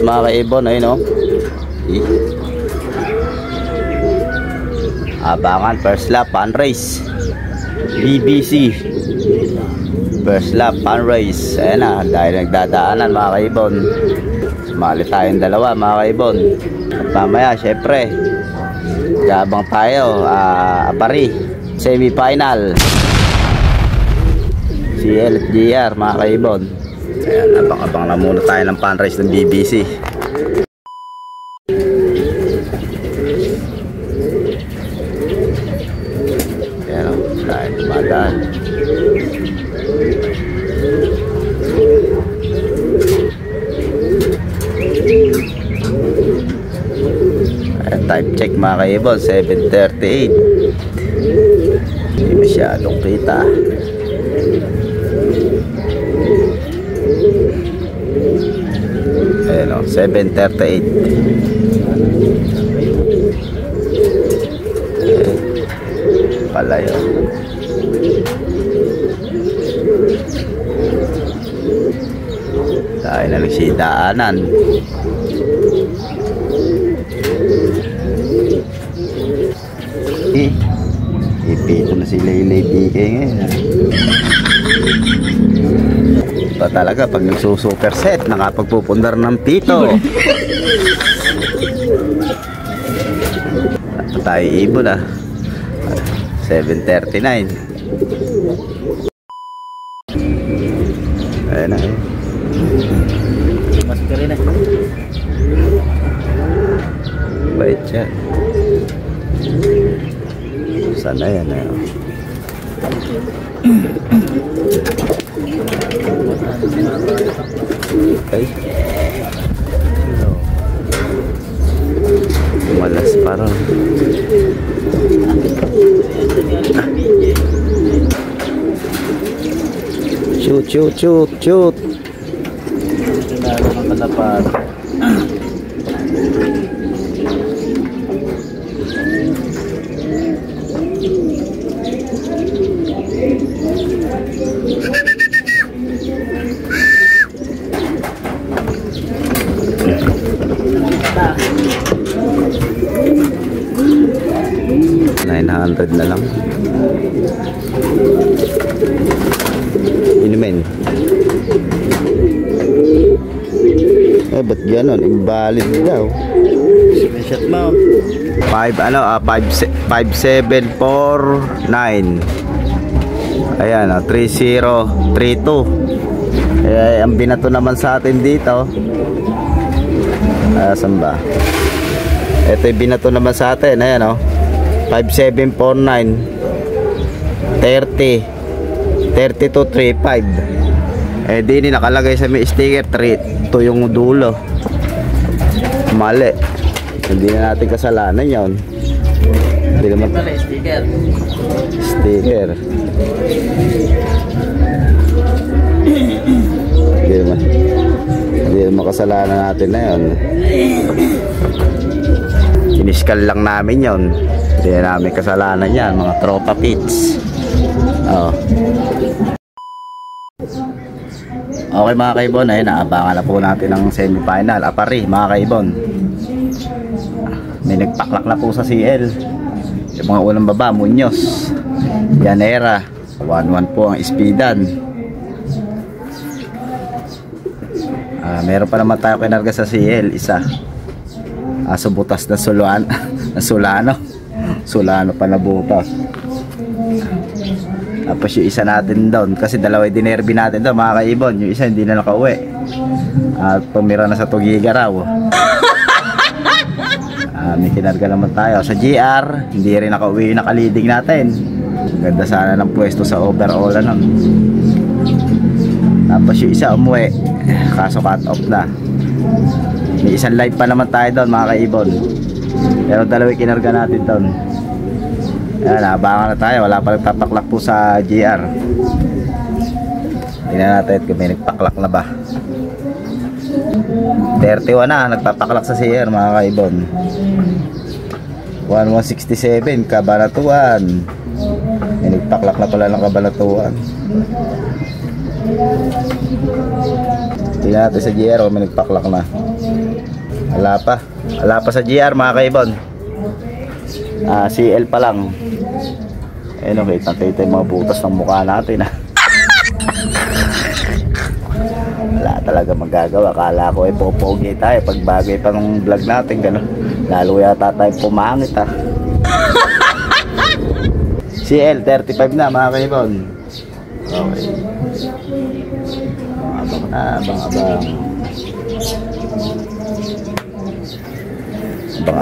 mga kaibon. Ayun o. Abangan first lap pan race. BBC first lap pan race. Ayan na, dahil nagdadaanan mga kaibon. Sumali tayong dalawa mga kaibon. At mamaya syempre gabang tayo Apari semi-final CL at GR mga kaibon. Ayan, abang-abang na muna tayo ng pan race ng BBC. Ayan o, tayo dumadaan. Time check mga kaibon, 7:38. Hindi masyadong kita. Ayan o, 7:38. Palayo. Tayo na nagsidaanan. Ipito na sila PK ngayon. Iba talaga pag nagsusuper set, nakapagpupundar ng pito. Ito tayo ibon 7:39. Ayan na masuk ka rin bait siya. Sana yan okay. Malas parang shoot. Dapat 900 na lang. Inumin. Ba't gano'n? Invalid daw. Screenshot mo. 5749. Ayan 3032. Ang binato naman sa atin dito. Saan ba? Ito yung binato naman sa atin. Ayan 5749 3235. Di nakalagay sa may sticker 3. Ito yung dulo. Mali. Hindi na natin kasalanan yun. Hindi naman sticker. Hindi naman kasalanan natin na yun. Iniskal lang namin yun. Hindi na namin kasalanan yan. Mga tropa pits. Okay mga kaibon, ay naabangan na po natin ang semi-final Apari mga kaibon. May nagpaklak na po sa CL. Yung mga unang baba, Muñoz, Yanera, 1-1 po ang speedan. Meron pa naman tayo kinarga sa CL, isa. Subutas na Sulano pa na butas. Tapos yung isa natin doon, kasi dalawa dinerby natin doon mga kaibon. Yung isa hindi na nakauwi at tumira na sa Tugiga raw. May kinarga naman tayo sa GR, hindi rin nakauwi yung nakaliding natin. Ganda sana ng pwesto sa overall Tapos yung isa umuwi, kaso cut off na. May isang live pa naman tayo doon mga kaibon, pero dalawa kinarga natin doon. Ayan, abangan na tayo. Wala pa nagpapaklak po sa GR. Tingnan natin kung may nagpaklak na ba. 31 na nagpapaklak sa CR mga kaibon. 1167 Cabanatuan. May nagpaklak na pala ng Cabanatuan. Tingnan natin sa GR kung may nagpaklak na. Wala pa sa GR mga kaibon. CL pa lang. Ayun, kita yung mga butas ng mukha natin. Wala talaga magagawa. Akala ko popogi tayo pag bagay pa ng vlog natin, gano'n. Lalo yata tayo pumangit CL 35 na mga kaibon. Okay. Abang na,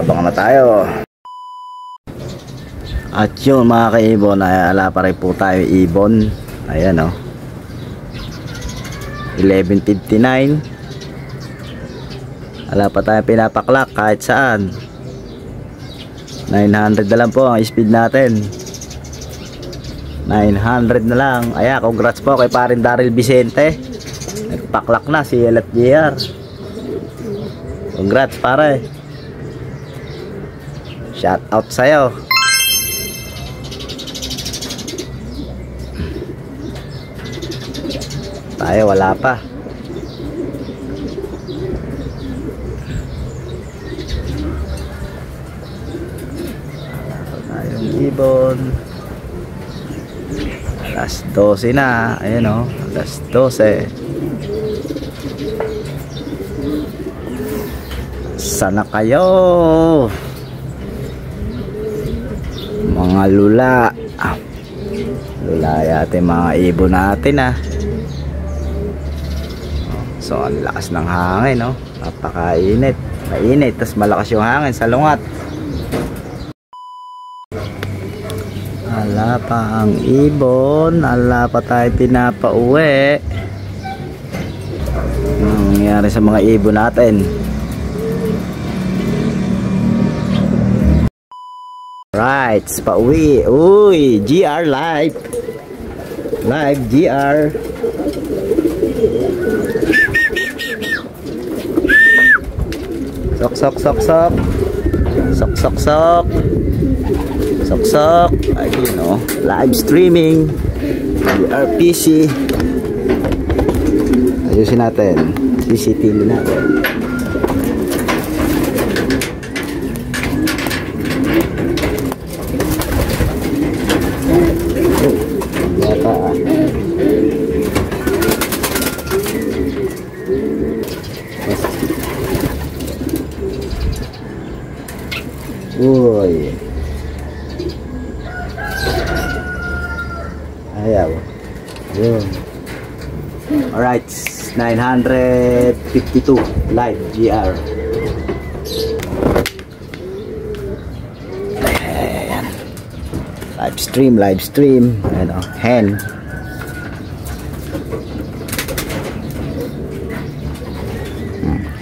abang na tayo. At yun mga kaibon, ala pa rin po tayo ibon. Ayan o, 11:59. Ala pa tayo pinapaklak kahit saan. 900 na lang po ang speed natin. 900 na lang. Ayan, congrats po kay parin Daryl Vicente. Nagpaklak na si LF JR. Congrats pare. Shout out sa'yo. Tayo wala pa. Tayong ibon. Alas 12 na. Ayan o, alas 12. Sana kayo mga lula. Lula yate mga ibon natin So ang lakas ng hangin, no? Napakainit. Mainit, tas malakas yung hangin sa lungat. Ala pa ang ibon. Ala pa tayo pinapauwi. Anong nangyari sa mga ibon natin? Right, pauwi. Uy, GR live. Live GR. Sok sok sok sok. Sok sok sok. Sok sok. Ayun no, live streaming. RPC. Ayusin natin. CCTV natin. Uy. Ayaw. Yun. Alright, 952 live GR. Ayan. Live stream. Ano, hen.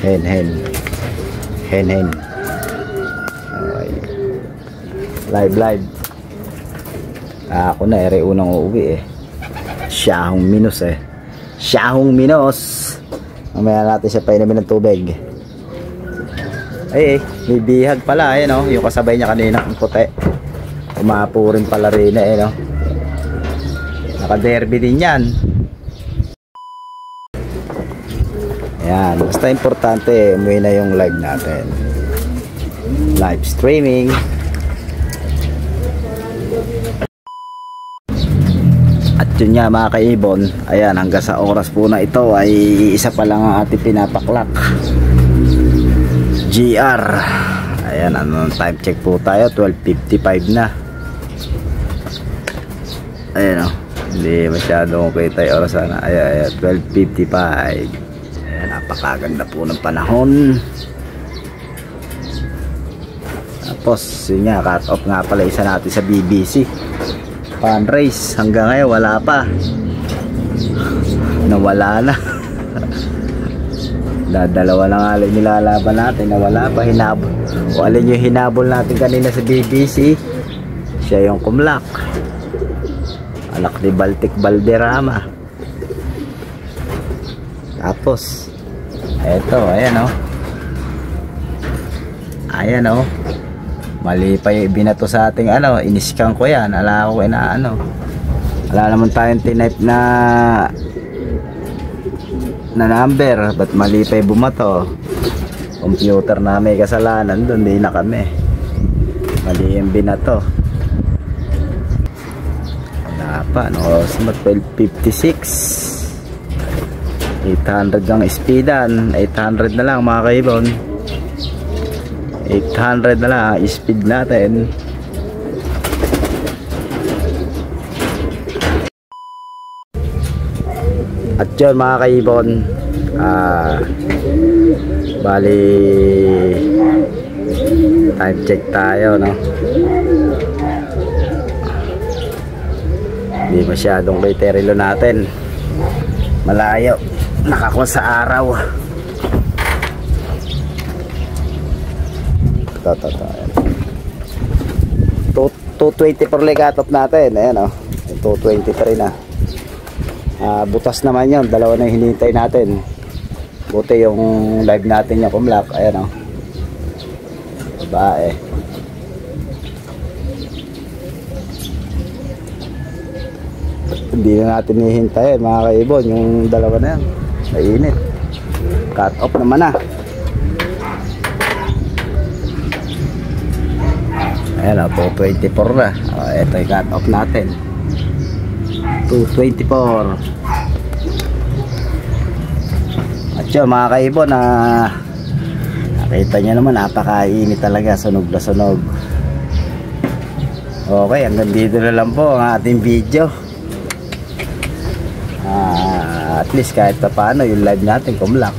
Hen. Live. Ako na unang uuwi Siyahong minus mamaya natin siya painumin ng tubig. May bihag pala yung kasabay niya kanina ang puti. Umapo rin pala rin naka-derby din yan. Ayan, basta importante umuwi na yung live natin. Live streaming. At yun nga mga kaibon, ayan, hanggang sa oras po na ito ay isa pa lang ang ating pinapaklak. GR. Ayan, time check po tayo, 12:55 na. Ayan hindi masyadong kita yung oras na. Ayan, 12:55. Ayan, napakaganda po ng panahon. Tapos yun nga, cut off nga pala isa natin sa BBC fundraise. Hanggang ngayon wala pa. Nawala na. Dalawa na nga lang nilalaban natin. Nawala pa. Hinabol. O alin yung hinabol natin kanina sa BBC, siya yung kumlak. Anak ni Baltic Balderrama. Tapos eto, ayan mali pa yung binato sa ating iniskan ko yan. Ala ko wala naman tayong tinype na number, ba't mali pa yung bumato. computer na may kasalanan doon, hindi na kami. Mali yung binato. Wala pa, no? 12.56. 800 ang speedan. 800 na lang mga kaibon. 800 na lang ang speed natin. At yun mga kaibon, bali time check tayo, no? Hindi masyadong kriterio natin, malayo, nakakuha sa araw. Ito 224 legatop natin, ayan o, 223 na. Butas naman yun, dalawa na hinihintay natin. Buti yung live natin yung kumlak, ayan o, babae. Hindi na natin hihintay mga kaibon, yung dalawa na yan, mainit. Cut off naman na. Ayan o, 224 na. Ito yung cut off natin, 224. At yun mga kaibon, nakita nyo naman, napakainit talaga, sunog na sunog. Okay, hanggang dito na lang po ang ating video. At least kahit pa paano yung live natin kumlak.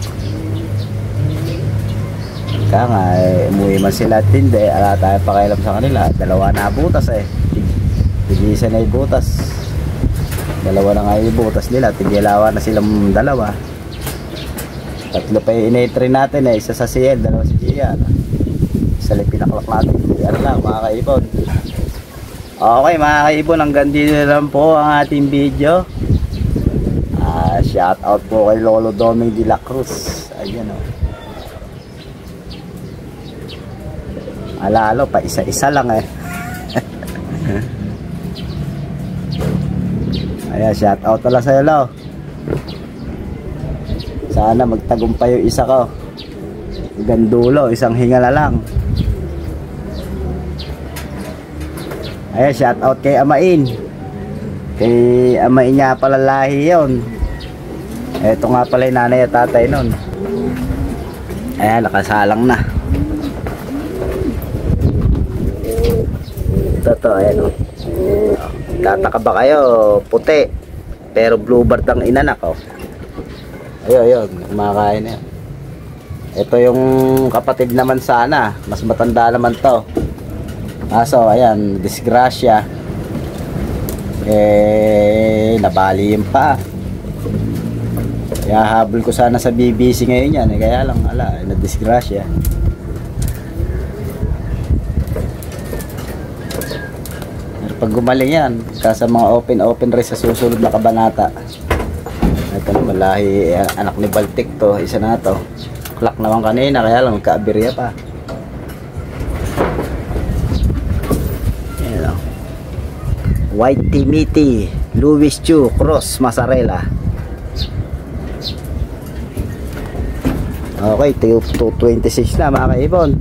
Kaya nga, umuwi man sila at hindi, ala tayo pakialam sa kanila. Dalawa na butas eh, tigisa na yung butas. Dalawa na nga yung butas nila, tigilawa na silang dalawa. Tatlo pa yung inatry natin eh, isa sa CL, dalawa si Gian. Isa lang pinaklak natin, yan lang mga kaibon. Okay mga kaibon, hanggang dito na lang po ang ating video. Shout out po kay Lolo Doming de la Cruz. Ayan o, alalo pa isa-isa lang eh. Ayan, shout out pala sa'yo Lo. Sana magtagumpay yung isa ko. Hanggang dulo, isang hinga na lang. Ayan, shout out kay Amain. Kay Amain nga pala lahi yun. Eto nga pala yung nanay at tatay nun. Ayan, nakasalang na. Ito, ayan o. Tataka ba kayo, puti pero bluebird ang inanak o. Ayun, kumakain na yun. Ito yung kapatid naman sana, mas matanda naman to. So ayan, disgrasya. Nabali yung pa. Kaya habol ko sana sa BBC ngayon yan, kaya lang ala, na-disgrasya. Pero pag gumaling yan, kasa mga open race sa susunod na kabanata. Ito naman lahi, anak ni Baltic to, isa na to. Clock naman kanina, kaya lang magka-aberya pa. Yan o, White Timothy, Louis Chu, Cross, Mozzarella. Okay, 226 na mga kaibon.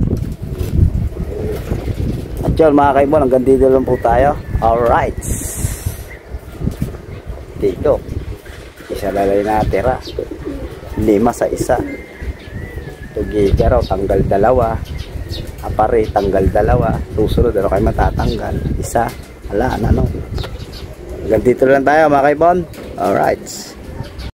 At yun mga kaibon, hanggang dito lang po tayo. Alright, dito isa lalay natira, 5 sa isa. Tugigaraw, tanggal 2. Apare, tanggal 2. Susunod, ano kayo matatanggal? Isa, wala na no. Hanggang dito lang tayo mga kaibon. Alright.